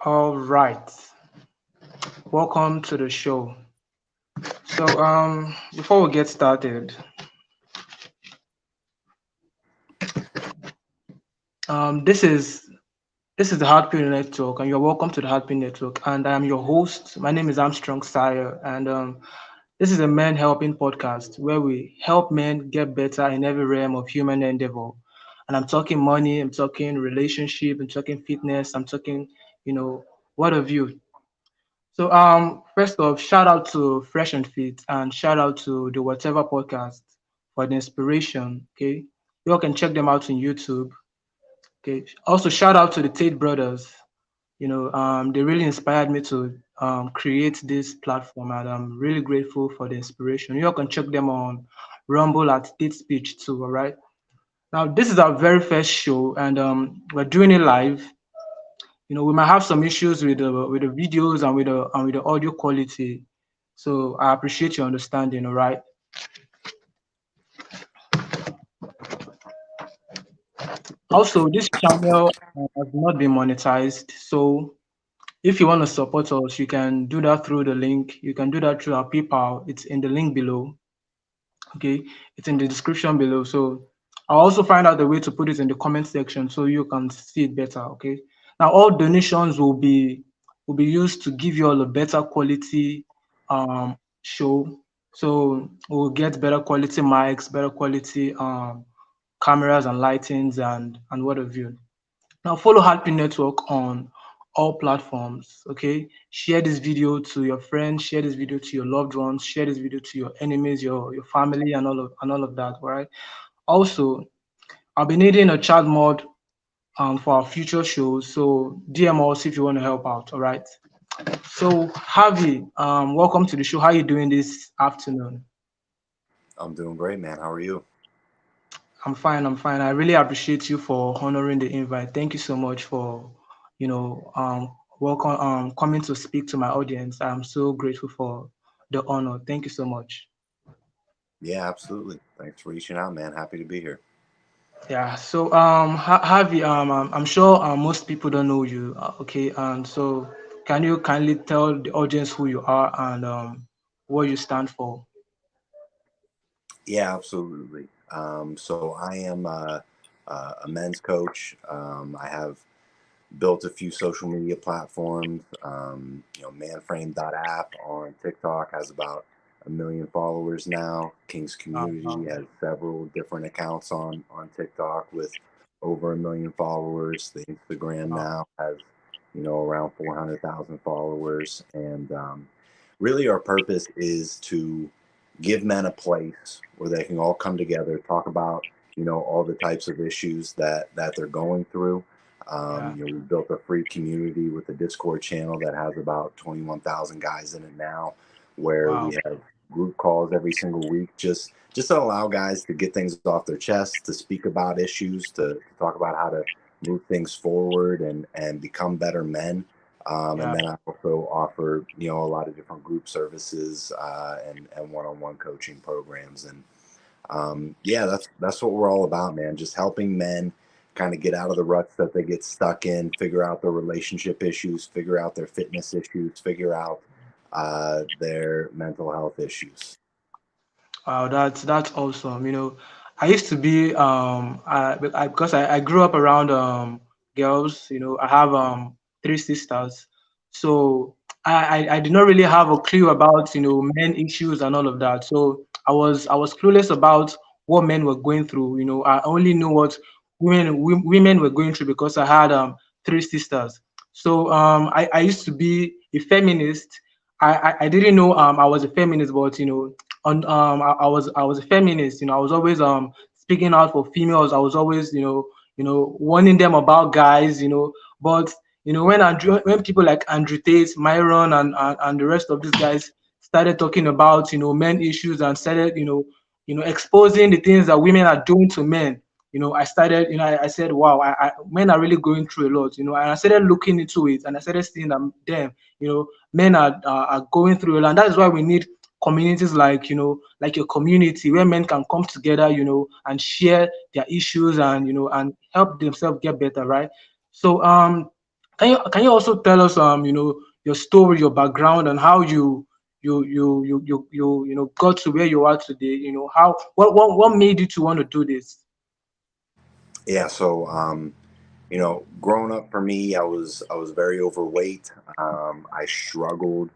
All right. Welcome to the show. Before we get started, this is the Hardpillnetwork, Network, and you're welcome to the Hardpillnetwork. Network. And I'm your host. My name is Armstrong Sire, and this is a men helping podcast where we help men get better in every realm of human endeavor. And I'm talking money, I'm talking relationship, I'm talking fitness, I'm talking, what have you. First off, shout out to Fresh and Fit and shout out to the Whatever podcast for the inspiration. Okay, you all can check them out on YouTube. Okay, also shout out to the Tate brothers. They really inspired me to create this platform, and I'm really grateful for the inspiration. You all can check them on Rumble at Tate Speech too. All right. Now this is our very first show, and we're doing it live. We might have some issues with the videos and with the audio quality. So I appreciate your understanding. All right. Also, this channel has not been monetized. So if you want to support us, you can do that through the link. You can do that through our PayPal. It's in the link below. Okay, it's in the description below. So I'll also find out the way to put it in the comment section so you can see it better. Okay. Now all donations will be used to give you all a better quality show. So we'll get better quality mics, better quality cameras and lightings and what have you. Now follow Happy Network on all platforms. Okay, share this video to your friends, share this video to your loved ones, share this video to your enemies, your family, and all of that. All right. Also, I'll be needing a chat mod for our future shows. So DM us if you want to help out. All right. So Harvey, welcome to the show. How are you doing this afternoon? I'm doing great, man. How are you? I'm fine. I'm fine. I really appreciate you for honoring the invite. Thank you so much for, welcome, coming to speak to my audience. I'm so grateful for the honor. Thank you so much. Yeah, absolutely. Thanks for reaching out, man. Happy to be here. Yeah. So, Harvey, I'm sure most people don't know you. Okay. And so, can you kindly tell the audience who you are and what you stand for? Yeah, absolutely. So I am a men's coach. I have built a few social media platforms. Manframe.app on TikTok has about 1 million followers now. King's Community Wow. has several different accounts on TikTok with over 1 million followers. The Instagram Wow. now has, around 400,000 followers. And really, our purpose is to give men a place where they can all come together, talk about, all the types of issues that they're going through. Yeah. We built a free community with a Discord channel that has about 21,000 guys in it now, where Wow. we have group calls every single week, just to allow guys to get things off their chest, to speak about issues, to talk about how to move things forward and become better men. And Yeah. then I also offer, a lot of different group services and one-on-one coaching programs. And yeah, that's what we're all about, man. Just helping men kind of get out of the ruts that they get stuck in, figure out their relationship issues, figure out their fitness issues, figure out their mental health issues. Wow, that's awesome. I used to be because I grew up around girls. I have three sisters, so I did not really have a clue about men issues and all of that. So I was clueless about what men were going through. I only knew what women were going through because I had three sisters. So I used to be a feminist. I didn't know I was a feminist, but on I was a feminist. I was always speaking out for females. I was always warning them about guys. But when people like Andrew Tate, Myron, and the rest of these guys started talking about men issues and started exposing the things that women are doing to men. I started, I said, wow, men are really going through a lot, and I started looking into it, and I started seeing them, men are going through a lot, and that is why we need communities like your community where men can come together, and share their issues and help themselves get better, right? So Can you also tell us your story, your background, and how you got to where you are today? How what made you to want to do this? Yeah. So, growing up for me, I was very overweight. I struggled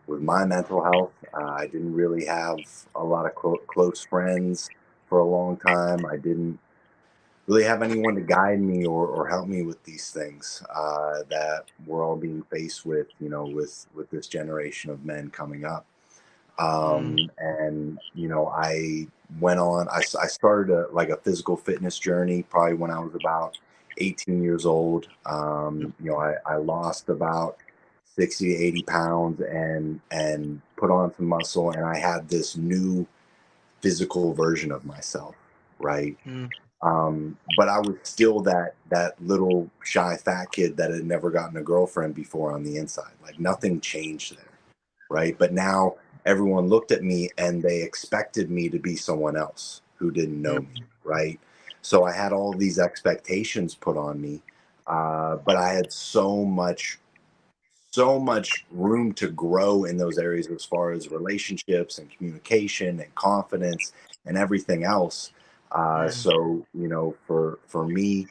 with my mental health. I didn't really have a lot of close friends for a long time. I didn't really have anyone to guide me or help me with these things that we're all being faced with, with this generation of men coming up. Mm, And I went on. I started like a physical fitness journey probably when I was about 18 years old. I lost about 60 to 80 pounds and put on some muscle, and I had this new physical version of myself, right? mm, But I was still that little shy fat kid that had never gotten a girlfriend before on the inside. Like nothing changed there, right? But now everyone looked at me and they expected me to be someone else who didn't know me, mm, right? So I had all these expectations put on me, but I had so much room to grow in those areas as far as relationships and communication and confidence and everything else. mm, For me,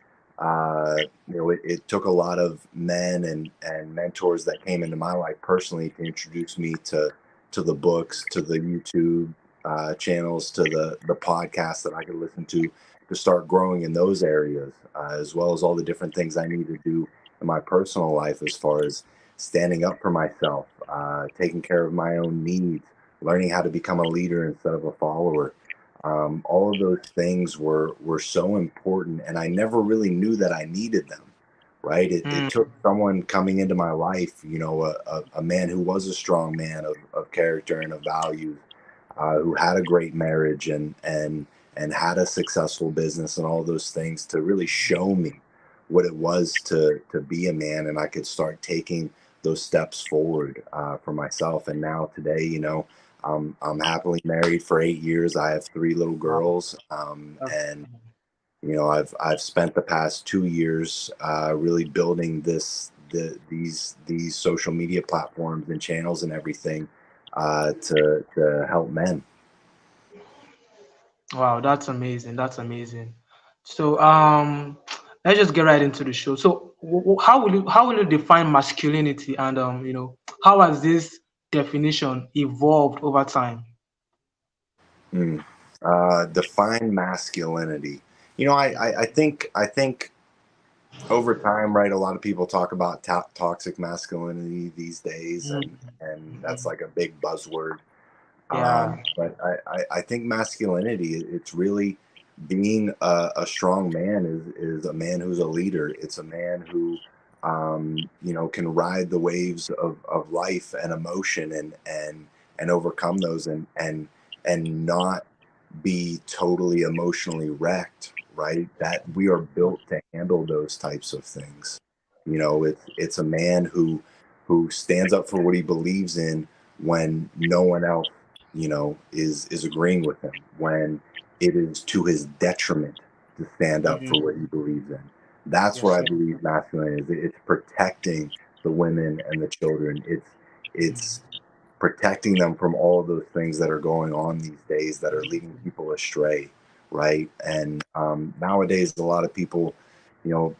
it took a lot of men and mentors that came into my life personally to introduce me to the books, to the YouTube channels, to the podcasts that I could listen to start growing in those areas, as well as all the different things I need to do in my personal life as far as standing up for myself, taking care of my own needs, learning how to become a leader instead of a follower. All of those things were so important, and I never really knew that I needed them. Right? It mm, took someone coming into my life, a man who was a strong man of character and of values, who had a great marriage and had a successful business and all those things to really show me what it was to be a man, and I could start taking those steps forward for myself. And now today, I'm happily married for 8 years. I have three little wow, girls, that's, and I've spent the past 2 years really building these social media platforms and channels and everything to help men. wow, that's amazing. That's amazing. So let's just get right into the show. So how will you define masculinity, and how has this definition evolved over time? Mm. Define masculinity. I think over time, right? A lot of people talk about toxic masculinity these days, Mm, and that's mhm. like a big buzzword. Yeah. But I think masculinity, it's really being a strong man is a man who's a leader. It's a man who can ride the waves of life and emotion and overcome those and not be totally emotionally wrecked, right? That we are built to handle those types of things. It's a man who stands up for what he believes in when no one else, is agreeing with him, when it is to his detriment to stand up for Mhm. what he believes in. That's Yes, what I sir. believe masculine is. It's protecting the women and the children. It's protecting them from all of those things that are going on these days that are leading people astray, right? And nowadays, a lot of people,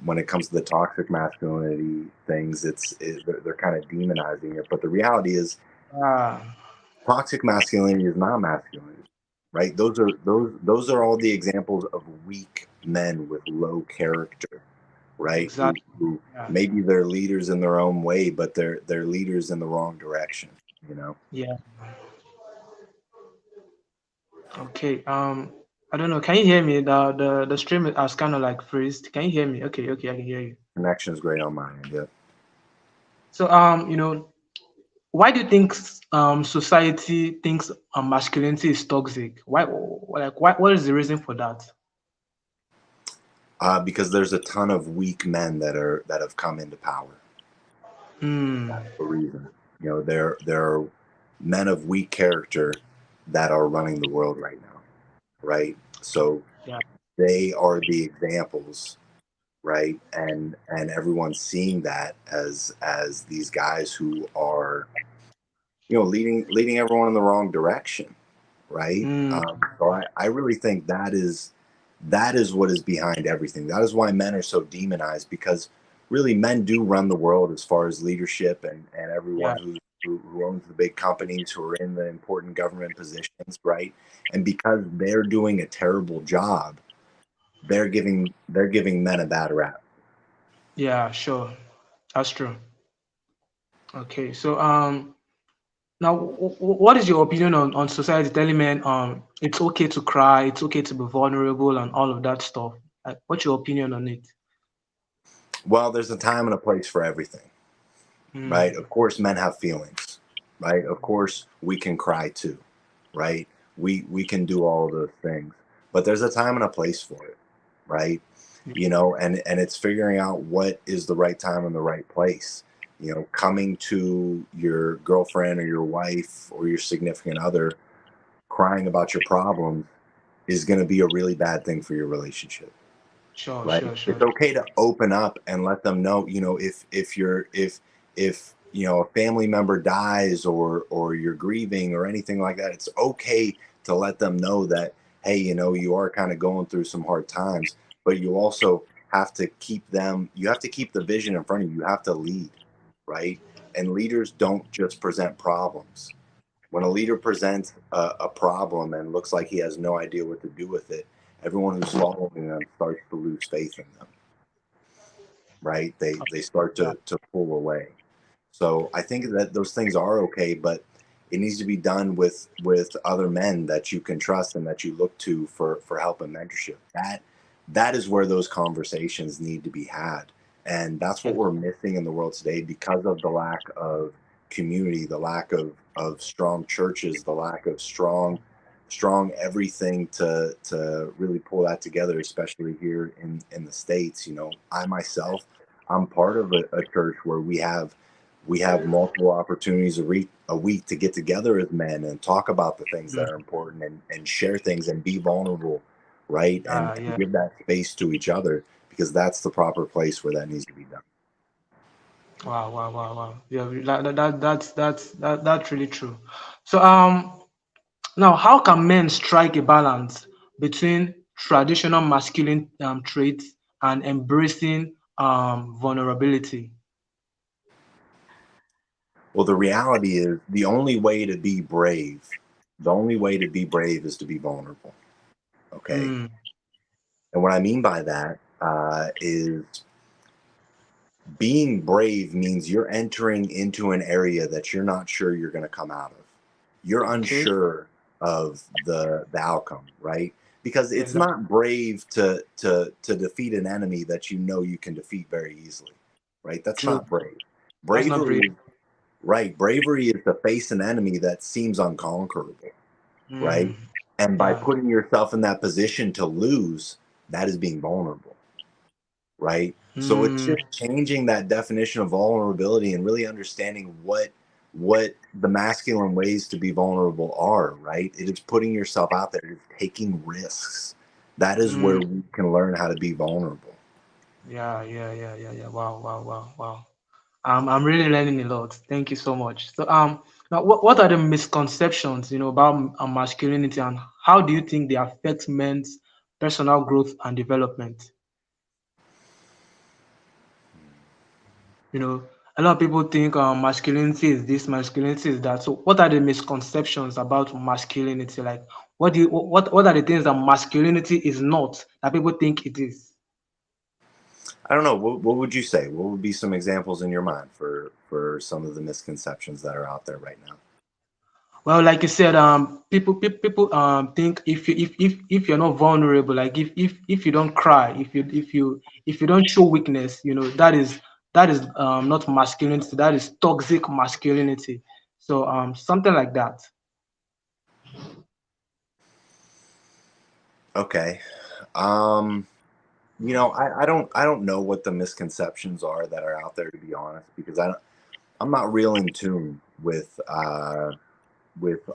when it comes to the toxic masculinity things, they're kind of demonizing it. But the reality is, Ah, toxic masculinity is not masculinity, right? Those are all the examples of weak men with low character, right? exactly. Who Yeah. maybe they're leaders in their own way, but they're leaders in the wrong direction, you know. Yeah. Okay. I don't know. Can you hear me? The stream has kind of like freezed. Can you hear me? Okay. Okay. I can hear you. Connection is great on my end. Yeah. So why do you think society thinks masculinity is toxic? Why? What is the reason for that? Because there's a ton of weak men that have come into power. Hmm. That's the reason. There are men of weak character that are running the world right now, right? So Yeah. they are the examples right? And everyone's seeing that as these guys who are, leading everyone in the wrong direction, right? Mm, So I really think that is what is behind everything. That is why men are so demonized, because really men do run the world as far as leadership, and yeah, everyone who owns the big companies, who are in the important government positions, right? And because they're doing a terrible job, they're giving men a bad rap. yeah, sure. That's true. Okay, so now what is your opinion on society telling men it's okay to cry, it's okay to be vulnerable and all of that stuff? Like, what's your opinion on it? Well, there's a time and a place for everything, right? Mm, Of course, men have feelings, right? Of course, we can cry too, right? We can do all of those things, but there's a time and a place for it, right? And it's figuring out what is the right time and the right place. Coming to your girlfriend or your wife or your significant other crying about your problems is going to be a really bad thing for your relationship, sure, right? sure, sure. It's okay to open up and let them know, if a family member dies, or you're grieving or anything like that. It's okay to let them know that, hey, you are kind of going through some hard times, but you also have to keep the vision in front of you. You have to lead, right? And leaders don't just present problems. When a leader presents a problem and looks like he has no idea what to do with it, everyone who's following them starts to lose faith in them, right? They start Yeah. to pull away. So I think that those things are okay, but it needs to be done with other men that you can trust and that you look to for help and mentorship. That is where those conversations need to be had, and that's what we're missing in the world today because of the lack of community, the lack of strong churches, the lack of strong everything to really pull that together, especially here in the States. I myself, I'm part of a church where we have multiple opportunities a week to get together as men and talk about the things that Mm, are important, and share things and be vulnerable, right? and, yeah, and yeah. give that space to each other, because that's the proper place where that needs to be done. Wow, wow, wow, wow. Yeah, that's really true. So now how can men strike a balance between traditional masculine traits and embracing vulnerability? Well, the reality is the only way to be brave is to be vulnerable. Okay. Mm, And what I mean by that is being brave means you're entering into an area that you're not sure you're going to come out of. You're okay. unsure of the outcome, right? Because it's Exactly. not brave to defeat an enemy that you can defeat very easily, right? That's True. not brave. That's not brave. Bravery, right? Bravery is to face an enemy that seems unconquerable, right? Mm, And by yeah. putting yourself in that position to lose, that is being vulnerable, right? So it's Mm, just changing that definition of vulnerability and really understanding what the masculine ways to be vulnerable are, right? It is putting yourself out there, it's taking risks. That is mm, where we can learn how to be vulnerable. yeah, yeah, yeah, yeah, yeah. Wow, wow, wow, wow. I'm really learning a lot. Thank you so much. So now what are the misconceptions about masculinity, and how do you think they affect men's personal growth and development? A lot of people think masculinity is this, masculinity is that. So what are the misconceptions about masculinity? Like, what are the things that masculinity is not that people think it is? I don't know. What would you say? What would be some examples in your mind for some of the misconceptions that are out there right now? Well, like you said, people think if you're not vulnerable, like if you don't cry, if you don't show weakness, that is not masculinity. That is toxic masculinity. So something like that. Okay. Um, I don't know what the misconceptions are that are out there, to be honest, because I'm not real in tune with a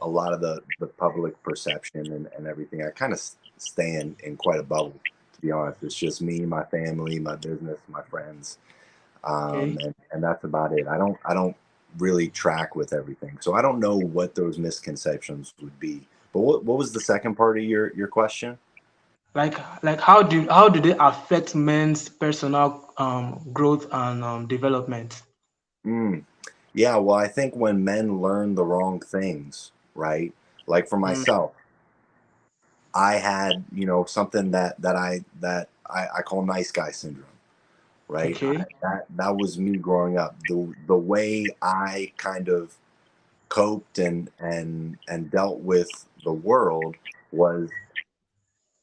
lot of the public perception and everything. I kind of stay in quite a bubble, to be honest. It's just me, my family, my business, my friends, Okay. and that's about it. I don't really track with everything, so I don't know what those misconceptions would be. But what was the second part of your question? Like how do they affect men's personal growth and development? Mm. Yeah, well, I think when men learn the wrong things, right? Like for Mm, myself, I had, something that I call nice guy syndrome, right? okay. That was me growing up. The way I kind of coped and dealt with the world was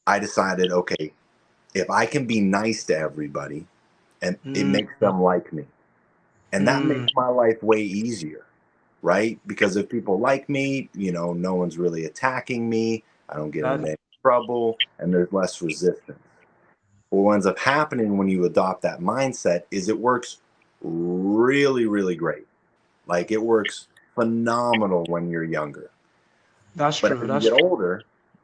I decided, okay, if I can be nice to everybody and it Mm, makes them like me, and that mm, makes my life way easier, right? Because if people like me, no one's really attacking me. I don't get that into any trouble, and there's less resistance. What ends up happening when you adopt that mindset is it works really, really great. Like it works phenomenal when you're younger. that's But true. That's true.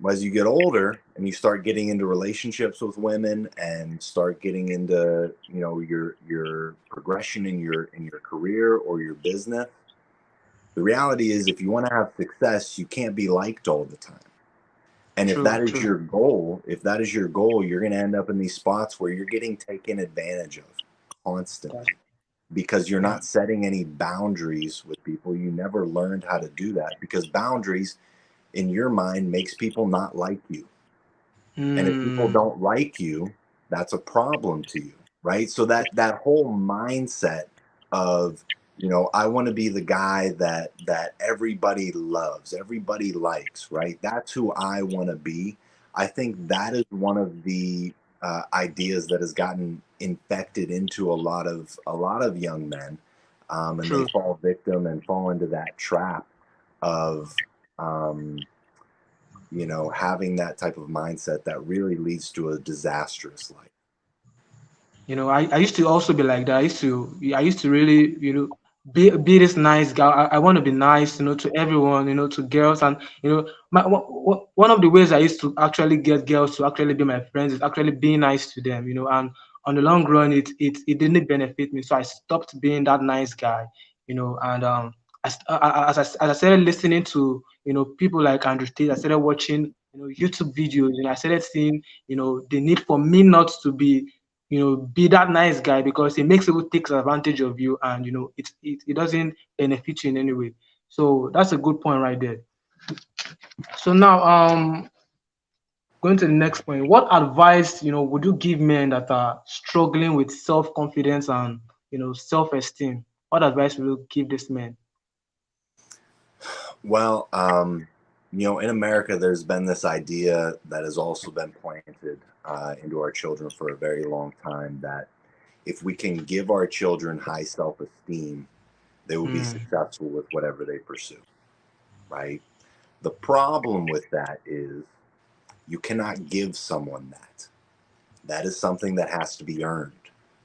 as you get older and you start getting into relationships with women and start getting into, your progression in your career or your business, the reality is if you want to have success, you can't be liked all the time. And if True. that is True. your goal, you're going to end up in these spots where you're getting taken advantage of That, constantly because you're yeah. not setting any boundaries with people. You never learned how to do that because boundaries in your mind makes people not like you. And if people Mm, don't like you, that's a problem to you, right? So that whole mindset of, I want to be the guy that everybody loves, everybody likes, right? That's who I want to be. I think that is one of the ideas that has gotten infected into a lot of young men, and they true. fall victim and fall into that trap of um, having that type of mindset that really leads to a disastrous life. I used to also be like that. I used to really, be this nice guy. I want to be nice, to everyone, to girls. And, one of the ways I used to actually get girls to actually be my friends is actually being nice to them, and on the long run, it didn't benefit me. So I stopped being that nice guy, and as I started listening to, people like Andrew Tate, I started watching, YouTube videos, and I started seeing, the need for me not to be that nice guy, because it makes people take advantage of you, and it doesn't benefit you in any way. So that's a good point right there. So now, going to the next point, what advice would you give men that are struggling with self-confidence and self-esteem? What advice will you give this man? Well, in America, there's been this idea that has also been planted into our children for a very long time that if we can give our children high self esteem, they will be Mm, successful with whatever they pursue, right? The problem with that is you cannot give someone that. That is something that has to be earned,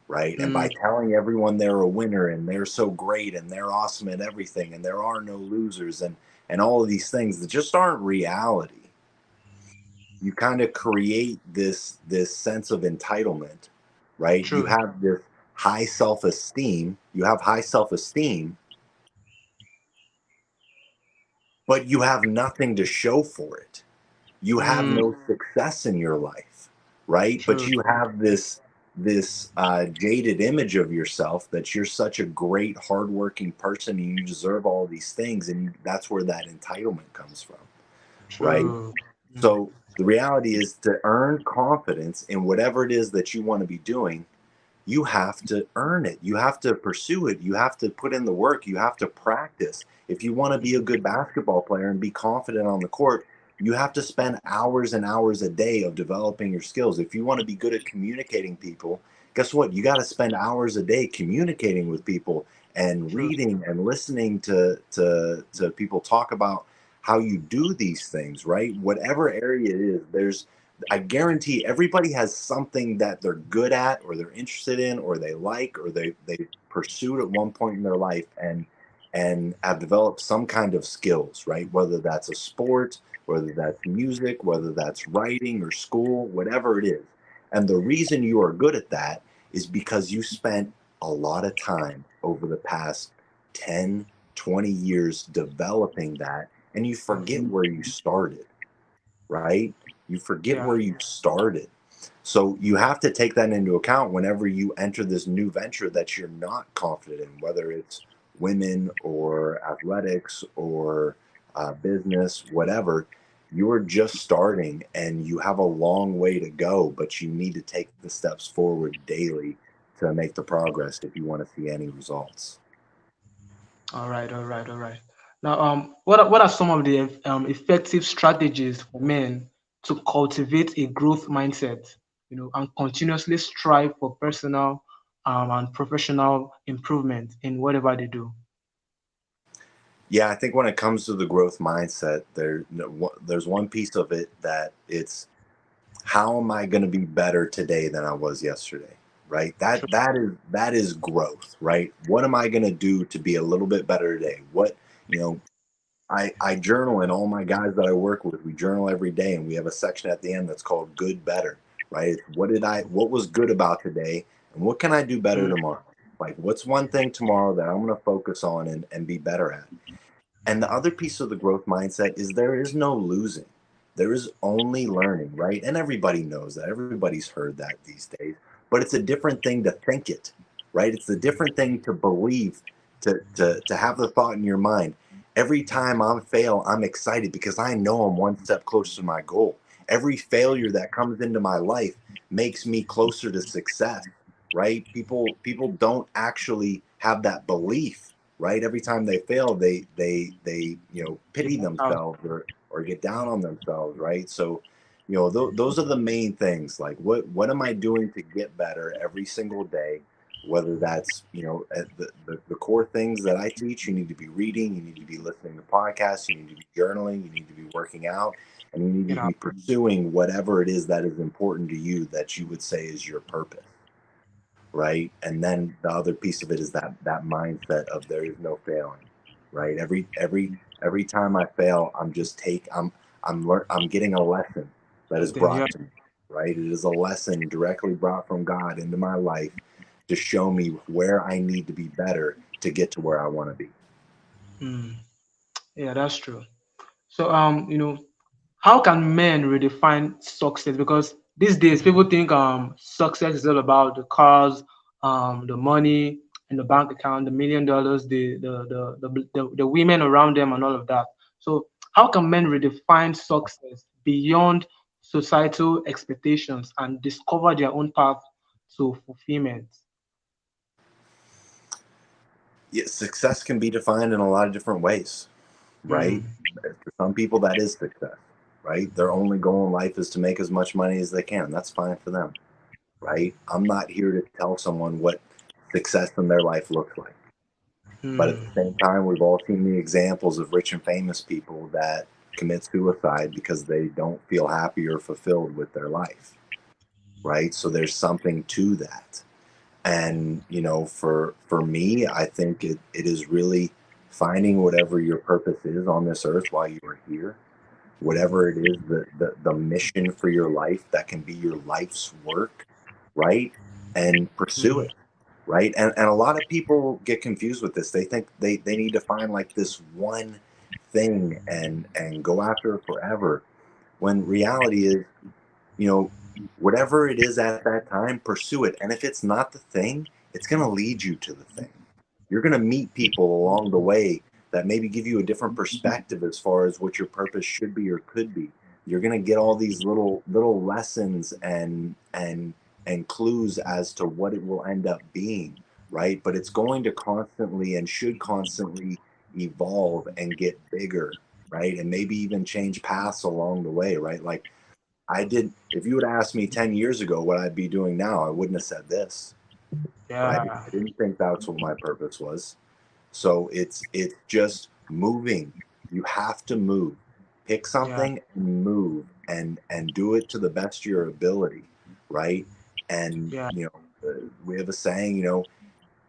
right? And by mm, telling everyone they're a winner and they're so great and they're awesome at everything and there are no losers and all of these things that just aren't reality, you kind of create this sense of entitlement, right? You true. have this high self-esteem, you have high self-esteem, but you have nothing to show for it. You have Mm, no success in your life, right? But true. you have this jaded image of yourself that you're such a great, hardworking person and you deserve all these things, and that's where that entitlement comes from, right? True. Mm, So the reality is to earn confidence in whatever it is that you want to be doing, you have to earn it. You have to pursue it. You have to put in the work. You have to practice. If you want to be a good basketball player and be confident on the court, you have to spend hours and hours a day of developing your skills. If you want to be good at communicating people, guess what? You got to spend hours a day communicating with people and true. reading and listening to people talk about how you do these things, right? Whatever area it is, I guarantee everybody has something that they're good at or they're interested in or they like or they pursued at one point in their life and have developed some kind of skills, right? Whether that's a sport, whether that's music, whether that's writing or school, whatever it is. And the reason you are good at that is because you spent a lot of time over the past 10, 20 years developing that, and you forget where you started, right? You forget Yeah. where you started. So you have to take that into account whenever you enter this new venture that you're not confident in, whether it's women or athletics or business, whatever. You're just starting and you have a long way to go, but you need to take the steps forward daily to make the progress if you want to see any results. All right, all right, all right. Now, what are some of the effective strategies for men to cultivate a growth mindset, and continuously strive for personal and professional improvement in whatever they do? Yeah, I think when it comes to the growth mindset, there's one piece of it that it's how am I going to be better today than I was yesterday, right? Sure. That is growth, right? What am I going to do to be a little bit better today? What, you know, I journal, and all my guys that I work with, we journal every day, and we have a section at the end that's called good better, right? It's what was good about today, and what can I do better Mm, tomorrow? Like, what's one thing tomorrow that I'm going to focus on and be better at? And the other piece of the growth mindset is there is no losing. There is only learning, right? And everybody knows that. Everybody's heard that these days. But it's a different thing to think it, right? It's a different thing to believe, to have the thought in your mind. Every time I fail, I'm excited because I know I'm one step closer to my goal. Every failure that comes into my life makes me closer to success, right? People don't actually have that belief, right? Every time they fail, they give pity that out. themselves or get down on themselves, right? So those are the main things. Like, what am I doing to get better every single day? Whether that's the core things that I teach, you need to be reading, you need to be listening to podcasts, you need to be journaling, you need to be working out, and you need You to know. be pursuing whatever it is that is important to you that you would say is your purpose, right? And then the other piece of it is that mindset of there is no failing, right? Every time I fail, I'm getting a lesson that is Yeah. brought to me, right? It is a lesson directly brought from God into my life to show me where I need to be better to get to where I want to be. Mm, yeah, that's true. So, how can men redefine success? Because these days people think success is all about the cars, the money in the bank account, the $1 million, the women around them, and all of that. So, how can men redefine success beyond societal expectations and discover their own path to fulfillment? Yeah, success can be defined in a lot of different ways, right? Mm, For some people, that is success, right? Their only goal in life is to make as much money as they can. That's fine for them, right? I'm not here to tell someone what success in their life looks like. But at the mm, same time, we've all seen the examples of rich and famous people that commit suicide because they don't feel happy or fulfilled with their life, right? So there's something to that. And, for me, I think it is really finding whatever your purpose is on this earth while you are here, whatever it is, the mission for your life that can be your life's work, right? And pursue mm, it, right? And a lot of people get confused with this. They think they need to find like this one thing and go after it forever. When reality is, you know, whatever it is at that time, pursue it. And if it's not the thing, it's going to lead you to the thing. You're going to meet people along the way that maybe give you a different perspective as far as what your purpose should be or could be. You're going to get all these little lessons and clues as to what it will end up being, right? But it's going to constantly and should constantly evolve and get bigger, right? And maybe even change paths along the way, right? Like, if you would ask me 10 years ago what I'd be doing now, I wouldn't have said this, right? yeah, I didn't think that's what my purpose was. So it's just moving. You have to move. Pick yeah, something and move and do it to the best of your ability, right? And yeah, we have a saying,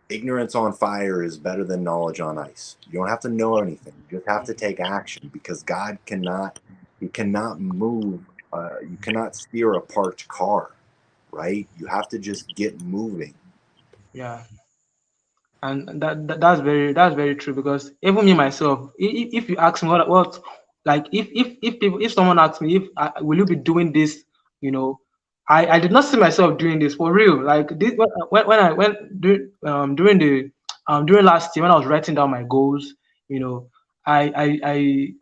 ignorance on fire is better than knowledge on ice. You don't have to know anything. You just have to take action because God cannot, He cannot move, you cannot steer a parked car, right? You have to just get moving. Yeah. And that's very true, because even me myself, if you ask me what like if someone asks me if will you be doing this, you know, I did not see myself doing this for real. Like this, when I went during last year when I was writing down my goals, you know, I I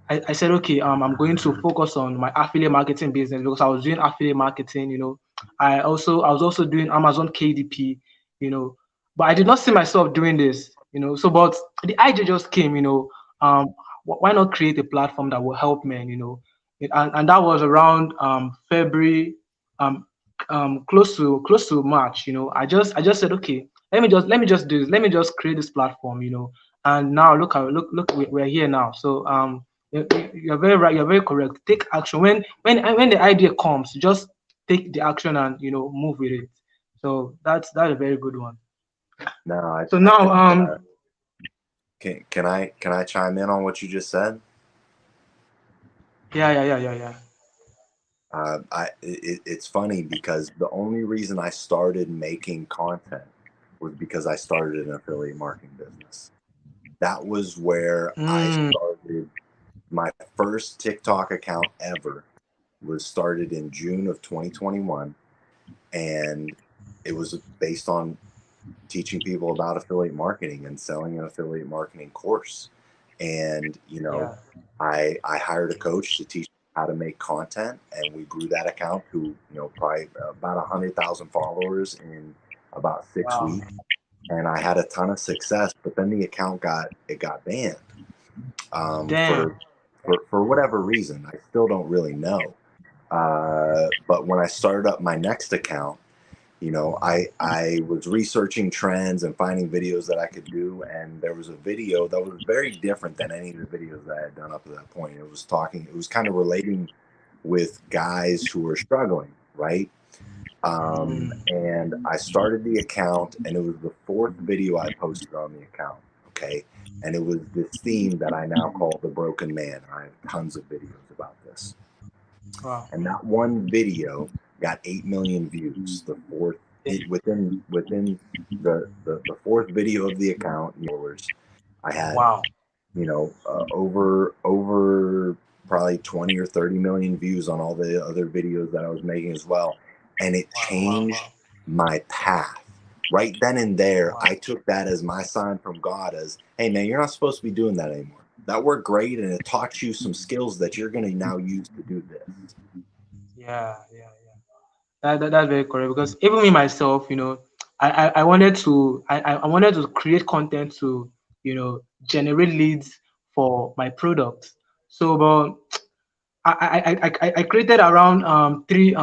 I I said, okay, I'm going to focus on my affiliate marketing business, because I was doing affiliate marketing, you know. I was also doing Amazon KDP, you know, but I did not see myself doing this, you know. So, but the idea just came, you know. Why not create a platform that will help men, you know? And that was around February, um, close to March, you know. I just said, okay, let me just do this. Let me just create this platform, you know. And now look, we're here now. So you're very right. You're very correct. Take action when the idea comes. Just take the action and, you know, move with it. So that's a very good one. No, So I now, think can I chime in on what you just said? yeah, yeah, yeah, yeah, yeah. It's funny because the only reason I started making content was because I started an affiliate marketing business. That was where I Mm, started. My first TikTok account ever was started in June of 2021, and it was based on teaching people about affiliate marketing and selling an affiliate marketing course. And yeah. I hired a coach to teach how to make content, and we grew that account to probably about 100,000 followers in about six Wow. weeks. And I had a ton of success, but then the account got banned Damn. for whatever reason. I still don't really know. But when I started up my next account, I was researching trends and finding videos that I could do, and there was a video that was very different than any of the videos that I had done up to that point. It was kind of relating with guys who were struggling, right? Mm, And I started the account, and it was the fourth video I posted on the account. Okay. And it was this theme that I now call the broken man. I have tons of videos about this. wow. And that one video got 8 million views. The fourth it within the fourth video of the account, followers, I had Wow. over probably 20 or 30 million views on all the other videos that I was making as well. And it Wow. Wow. changed Wow. my path. Right then and there, Wow. I took that as my sign from God as, hey man, you're not supposed to be doing that anymore. That worked great, and it taught you some skills that you're gonna now use to do this. Yeah. Yeah. Yeah. That's very correct, because even me myself, you know, I wanted to I wanted to create content to, you know, generate leads for my product. So, but I created around three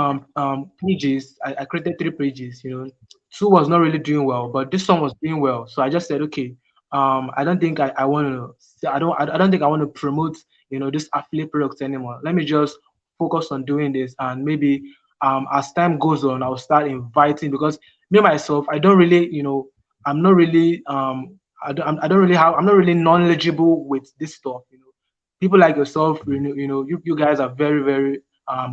pages. I created three pages. You know, two was not really doing well, but this one was doing well. So I just said, okay, I don't think I want to. I don't think I want to promote, you know, this affiliate products anymore. Let me just focus on doing this, and maybe as time goes on, I'll start inviting, because me myself, I don't really, you know, I'm not really I don't really have I'm not really knowledgeable with this stuff. You know, people like yourself, you guys are very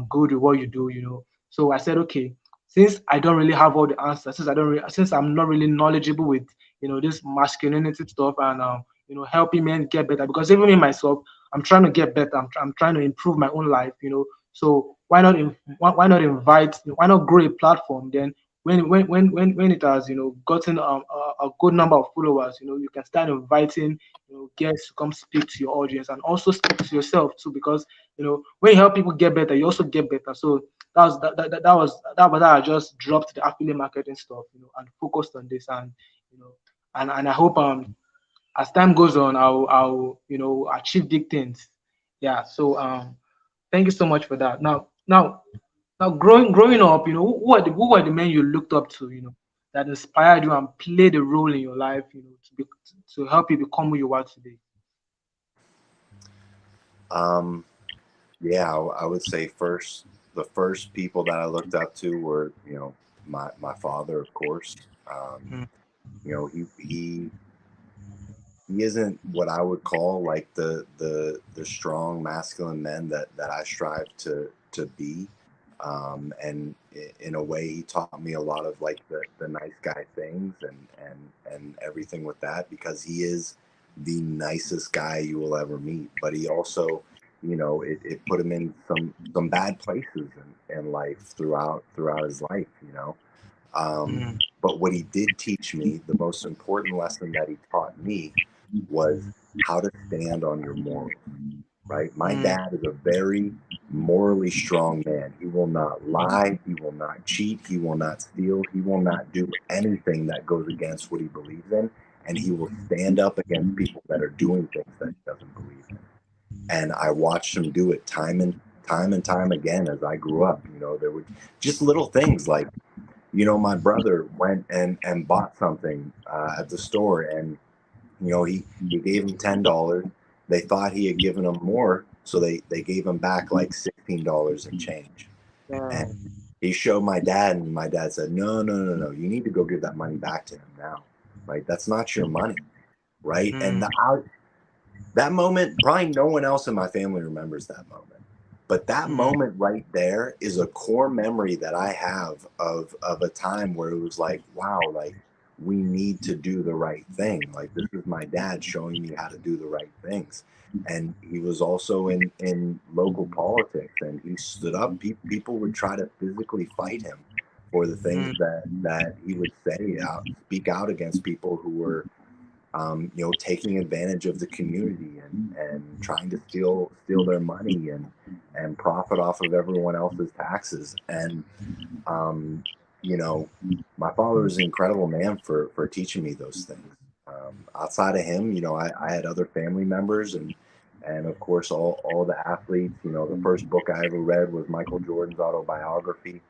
good with what you do, you know. So I said, okay, since I don't really have all the answers, since I'm not really knowledgeable with, you know, this masculinity stuff, and you know, helping men get better, because even me myself, I'm trying to get better. I'm trying to improve my own life, you know. So why not invite, why not grow a platform? Then when it has, you know, gotten a good number of followers, you know, you can start inviting, you know, guests to come speak to your audience, and also speak to yourself too, because, you know, when you help people get better, you also get better. So that was I just dropped the affiliate marketing stuff, you know, and focused on this. And you know, and I hope as time goes on, I'll you know, achieve big things. Yeah. So thank you so much for that. Now, growing up, you know, who are the men you looked up to, you know, that inspired you and played a role in your life, you know, to help you become who you are today? Um, yeah, I would say the first people that I looked up to were, my father, of course. Mm, He isn't what I would call like the strong masculine men that I strive to be. And in a way, he taught me a lot of like the nice guy things and everything with that, because he is the nicest guy you will ever meet. But he also, it put him in some bad places in life throughout his life, mm, But what he did teach me, the most important lesson that he taught me, was how to stand on your morals, right? My mm, dad is a very morally strong man. He will not lie. He will not cheat. He will not steal. He will not do anything that goes against what he believes in. And he will stand up against people that are doing things that he doesn't believe in. And I watched him do it time and time again as I grew up. There were just little things like, my brother went and bought something at the store, and he gave him $10. They thought he had given him more, so they gave him back like $16 in change. And yeah, he showed my dad, and my dad said, "No, no, no, no. You need to go give that money back to him now. Right? That's not your money, right?" And mm, that moment, probably no one else in my family remembers that moment. But that mm, moment right there is a core memory that I have of a time where it was like, wow, like we need to do the right thing. Like this is my dad showing me how to do the right things. And he was also in local politics, and he stood up. People would try to physically fight him for the things mm, that he would say out, speak out against people who were taking advantage of the community and trying to steal their money and profit off of everyone else's taxes. And um, you know, my father was an incredible man for teaching me those things. Outside of him, I had other family members and of course all the athletes. The first book I ever read was Michael Jordan's autobiography.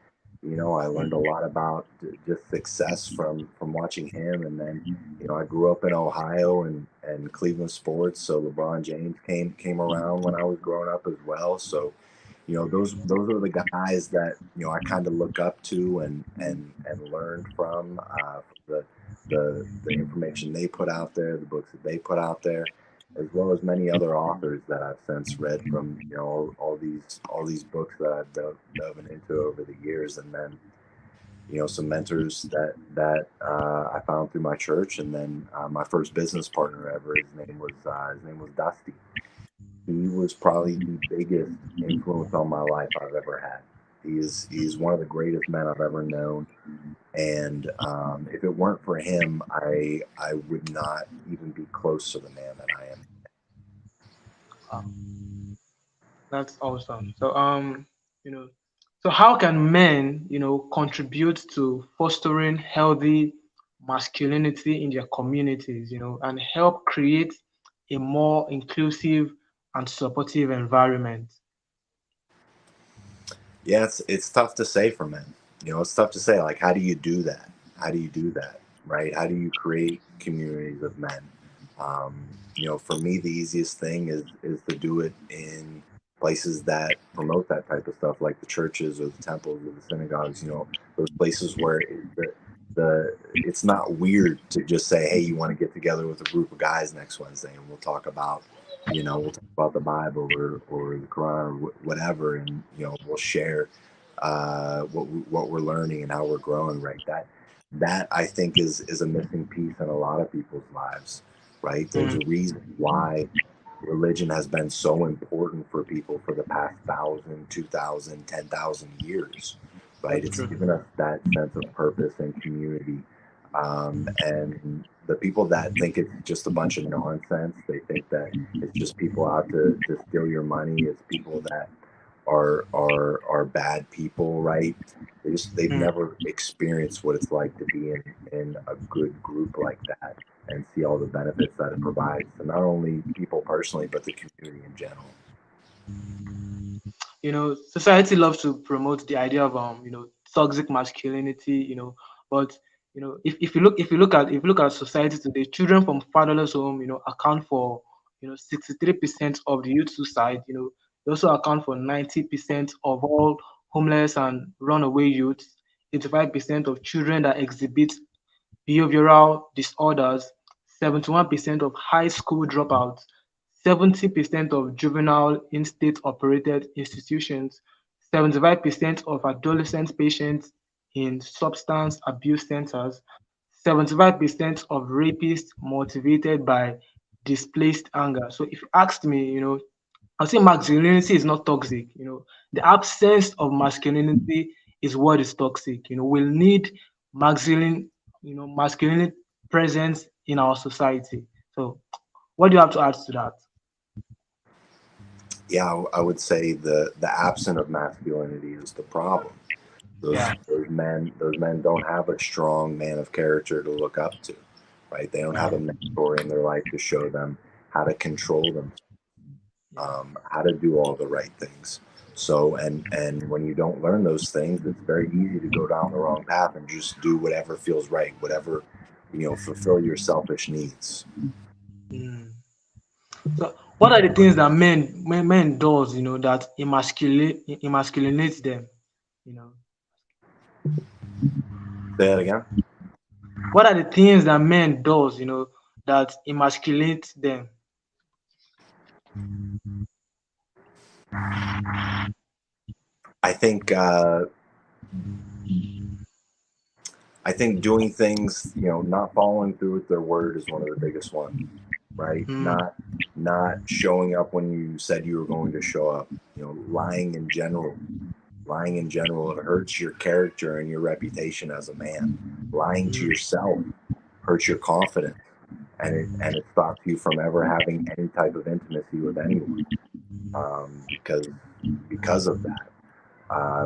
I learned a mm, lot about just success from watching him. And then I grew up in Ohio and Cleveland sports, so LeBron James came around when I was growing up as well. So those are the guys that I kind of look up to and learn from, the information they put out there, the books that they put out there, as well as many other authors that I've since read from all these books that I've dove into over the years. And then some mentors that I found through my church. And then my first business partner ever, his name was Dusty. He was probably the biggest influence on my life I've ever had. He's one of the greatest men I've ever known. And if it weren't for him, I would not even be close to the man that I am. wow, that's awesome. So, you know, so how can men, contribute to fostering healthy masculinity in their communities, and help create a more inclusive and supportive environment? Yeah, it's tough to say for men. It's tough to say, like, how do you do that? How do you do that? Right? How do you create communities of men? For me, the easiest thing is to do it in places that promote that type of stuff, like the churches or the temples or the synagogues. Those places where it's not weird to just say, hey, you want to get together with a group of guys next Wednesday, and we'll talk about the Bible or the Quran or whatever, and we'll share what we're learning and how we're growing. Right? That I think is a missing piece in a lot of people's lives. Right? There's Mm, a reason why religion has been so important for people for the past 1,000, 2,000, 10,000 years. Right? that's It's true. given us that sense of purpose and community. And the people that think it's just a bunch of nonsense, they think that it's just people out to steal your money. It's people that are bad people, right? They've Mm. never experienced what it's like to be in a good group like that and see all the benefits that it provides to not only people personally but the community in general. Society loves to promote the idea of toxic masculinity, but if you look at society today, children from fatherless home, account for 63% of the youth suicide. They also account for 90% of all homeless and runaway youths, 85% of children that exhibit behavioral disorders, 71% of high school dropouts, 70% of juvenile in state operated institutions, 75% of adolescent patients in substance abuse centers, 75% of rapists motivated by displaced anger. So if you asked me, I say masculinity is not toxic. The absence of masculinity is what is toxic. We'll need masculine, masculine presence in our society. So what do you have to add to that? Yeah, I would say the absence of masculinity is the problem. Yeah. Those men don't have a strong man of character to look up to, right? They don't have Yeah. a mentor in their life to show them how to control them, Yeah. how to do all the right things. So, and when you don't learn those things, it's very easy to go down the wrong path and just do whatever feels right, whatever, fulfill your selfish needs. Mm. So what are the things that men does, that emasculates them? You know, Say that again. what are the things that men does, that emasculate them? I think I think doing things, not following through with their word is one of the biggest ones, right? Mm, Not showing up when you said you were going to show up. Lying in general. Lying in general, it hurts your character and your reputation as a man. Lying to mm, yourself hurts your confidence, and it stops you from ever having any type of intimacy with anyone, because of that.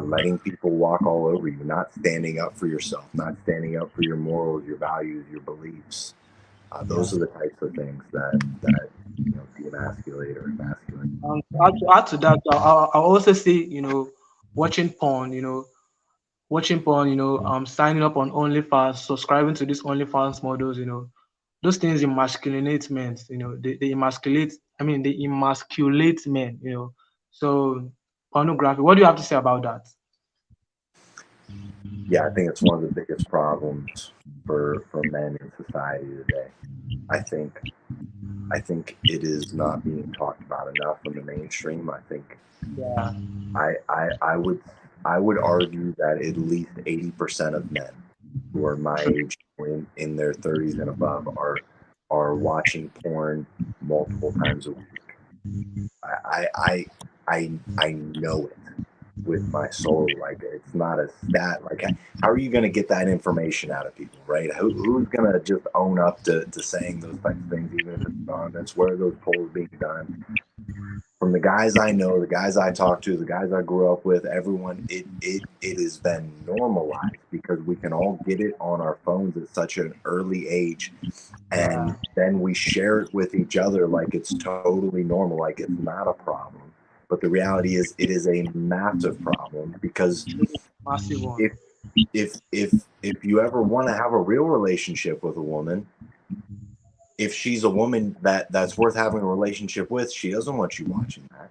Letting people walk all over you, not standing up for yourself, not standing up for your morals, your values, your beliefs. yeah. Those are the types of things that demasculate or emasculate. To add to that, I'll also say, watching porn, signing up on OnlyFans, subscribing to these OnlyFans models, those things emasculate men, they emasculate, they emasculate men, So pornography, what do you have to say about that? Yeah, I think it's one of the biggest problems for men in society today. I think I think it is not being talked about enough in the mainstream. I think Yeah. I would argue that at least 80% of men who are my True. age, in their 30s and above, are watching porn multiple times a week. I know it with my soul. Like, it's not a stat. Like, how are you going to get that information out of people, right? Who's going to just own up to saying those types of things, even if it's wrong? That's where those polls being done. From the guys I know, the guys I talk to, the guys I grew up with, everyone, it has been normalized because we can all get it on our phones at such an early age, Yeah. and then we share it with each other like it's totally normal, like it's not a problem. But the reality is, it is a massive problem, because Massive one. if if you ever want to have a real relationship with a woman, if she's a woman that's worth having a relationship with, she doesn't want you watching that,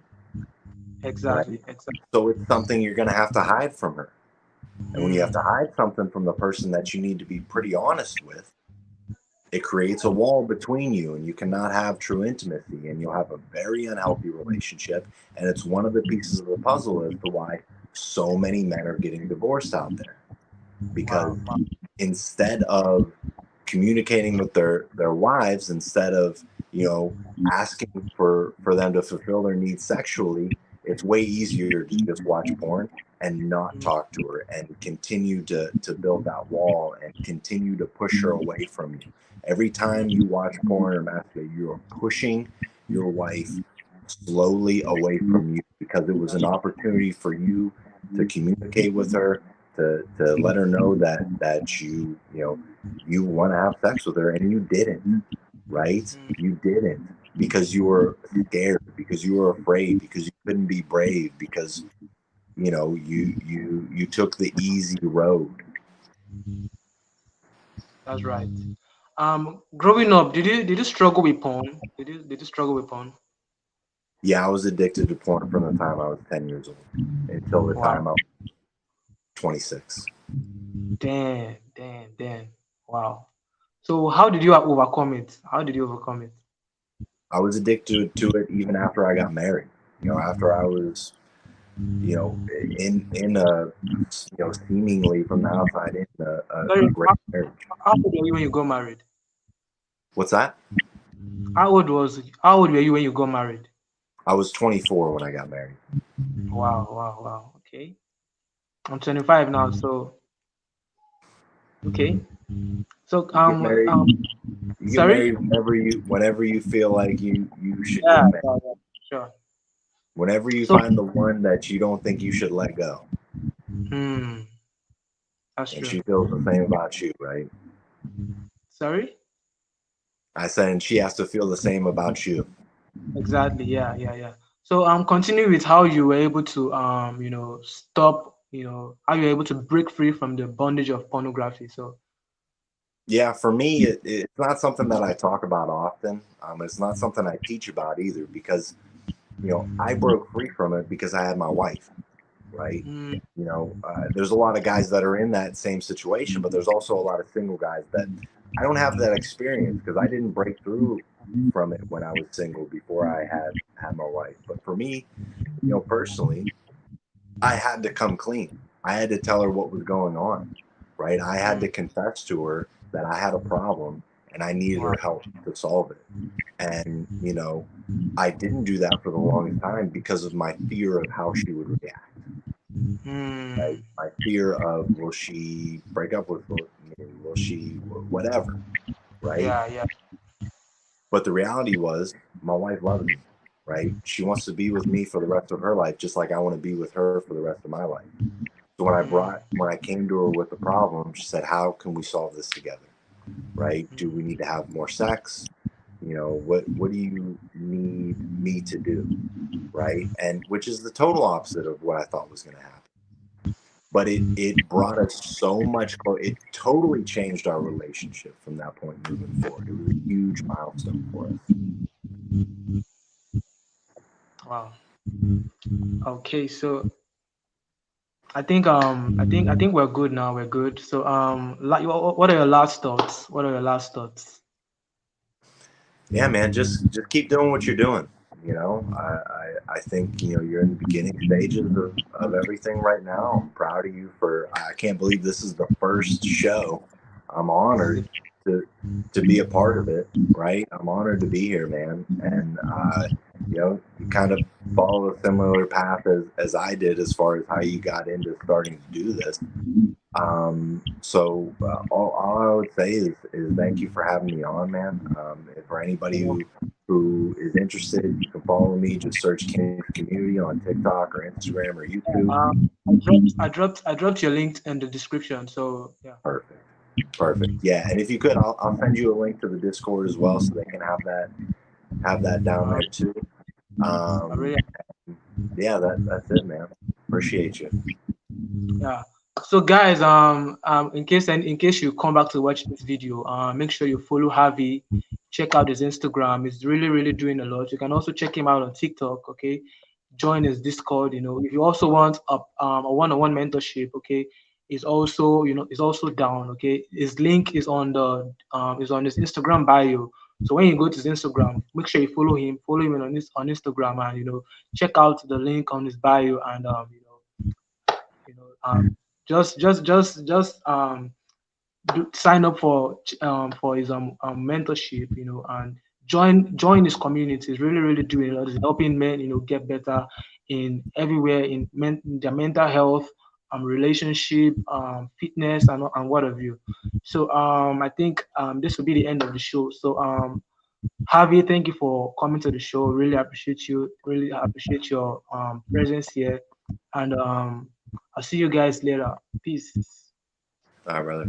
right? Exactly. Exactly. So it's something you're going to have to hide from her. And when you have Mm, to hide something from the person that you need to be pretty honest with, it creates a wall between you, and you cannot have true intimacy, and you'll have a very unhealthy relationship. And it's one of the pieces of the puzzle as to why so many men are getting divorced out there, because wow. instead of communicating with their wives, instead of asking for them to fulfill their needs sexually, it's way easier to just watch porn and not Mm, talk to her, and continue to build that wall and continue to push her away from you. Every time you watch porn or masturbate, you are pushing your wife slowly away from you, because it was that's an opportunity for you to communicate with her, to let her know that you want to have sex with her, and you didn't, right? mm, You didn't, because you were scared, because you were afraid, because you couldn't be brave, because you took the easy road. that's right. Growing up, did you struggle with porn? Did you struggle with porn? Yeah, I was addicted to porn from the time I was 10 years old until the Wow. time I was 26. Damn, damn, damn. Wow. So how did you overcome it? How did you overcome it? I was addicted to it even after I got married. After I was you know, in a, seemingly from the outside in Sorry, a great marriage. how old were you when you got married? What's that? How old were you when you got married? I was 24 when I got married. Wow, wow, wow. Okay. I'm 25 now, so okay. So You get married. You get sorry? married whenever you feel like you should Yeah, get married. yeah, yeah. Sure. Whenever you So find the one that you don't think you should let go, that's and true. she feels the same about you, right? Sorry? I said, and she has to feel the same about you. Exactly. Yeah, yeah, yeah. So continue with how you were able to stop, how you were able to break free from the bondage of pornography. So Yeah, for me, it's not something that I talk about often. It's not something I teach about either because I broke free from it because I had my wife, right? mm, There's a lot of guys that are in that same situation, but there's also a lot of single guys that I don't have that experience because I didn't break through from it when I was single before I had my wife. But for me, personally, I had to come clean. I had to tell her what was going on, right? I had mm, to confess to her that I had a problem and I needed wow. her help to solve it. And, I didn't do that for the longest time because of my fear of how she would react. Right? Mm, My fear of will she break up with me? Will she whatever? Right? yeah, yeah. But the reality was, my wife loves me. Right? She wants to be with me for the rest of her life, just like I want to be with her for the rest of my life. So Mm, when I came to her with the problem, she said, "How can we solve this together? Right? Do we need to have more sex? What do you need me to do?" Right? And which is the total opposite of what I thought was going to happen. But it brought us so much closer. It totally changed our relationship from that point moving forward. It was a huge milestone for us. wow. Okay, so I think we're good now. We're good. So what are your last thoughts? What are your last thoughts? Yeah, man, just keep doing what you're doing. I think you're in the beginning stages of everything right now. I'm proud of you for. I can't believe this is the first show. I'm This is the honored to to be a part of it. Right, I'm honored to be here, man. And you kind of follow a similar path as I did as far as how you got into starting to do this. All I would say is thank you for having me on, man. For anybody who is interested, you can follow me. Just search King's Community on TikTok or Instagram or YouTube. I dropped your link in the description. So yeah. Perfect, perfect. Yeah, and if you could, I'll send you a link to the Discord as well, so they can have that down Uh, there too. I Um, really yeah, that's it, man. Appreciate you. Yeah. So guys, in case you come back to watch this video, make sure you follow Harvey. Check out his Instagram. He's really, really doing a lot. You can also check him out on TikTok. Okay, join his Discord. If you also want a one-on-one mentorship, okay, is also down. Okay, his link is on his Instagram bio. So when you go to his Instagram, make sure you follow him on Instagram, and check out the link on his bio, and you know just sign up for his mentorship, and join his community. He's really, really doing a lot. He's helping men get better in everywhere, in their mental health, relationship, fitness, and what have you. So I think this will be the end of the show. So Harvey, thank you for coming to the show. Really appreciate you. Really appreciate your presence here. And I'll see you guys later. Peace. All right, brother.